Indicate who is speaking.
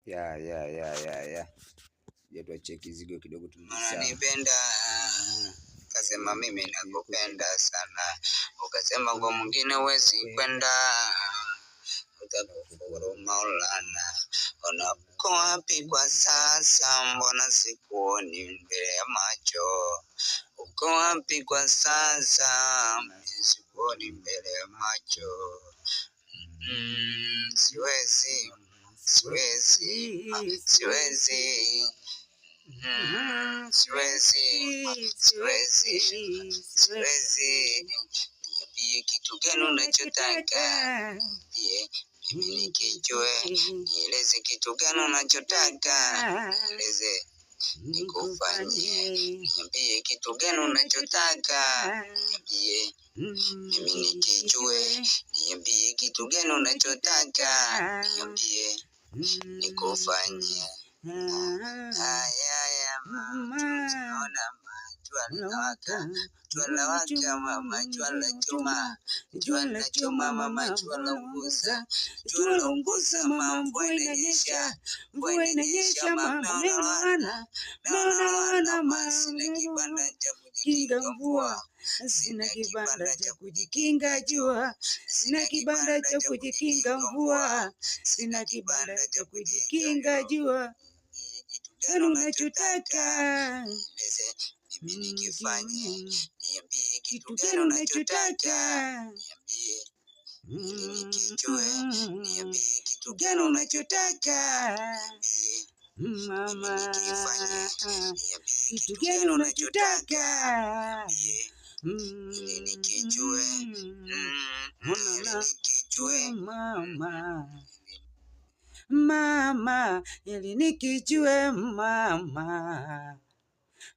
Speaker 1: Ya. Ya tuacheki zigo kidogo tulisa. Unanipenda, kasema mimi nakupenda sana. Ukasema kwa mwingine huwezi kwenda. Utakufuru Maulana. Uko wapi kwa sasa? Mbona sikuoni mbele ya macho? Uko wapi kwa sasa? Sikuoni mbele ya macho. Siwezi. Niambie kitu gani unachotaka? Mimi nikijue. Nieleze kitu gani unachotaka? Nieleze nikufanyie. Niambie kitu gani unachotaka? Niambie mimi nikijue. Niambie kitu gani unachotaka? Niambie nikufanyie. Haya mama, tunaona jua linawaka. Jua lawaka mama, jua la choma. Jua la choma mama, jua la unguza. Jua la unguza mama, mvua inanyesha. Mvua inanyesha mama, naona mama, sina kibanda cha kujikinga mvua. Sina kibanda cha kujikinga jua. Sina kibanda cha kujikinga mvua. Sina kibanda cha kujikinga jua. Gani unachotaka? Mimi nikifanye. Niambie kitu gani unachotaka? Niambie mimi nikijue. Niambie kitu gani unachotaka? Mama, kitu gani unachotaka? Mimi nikijue. Mama, ili nikijue mama.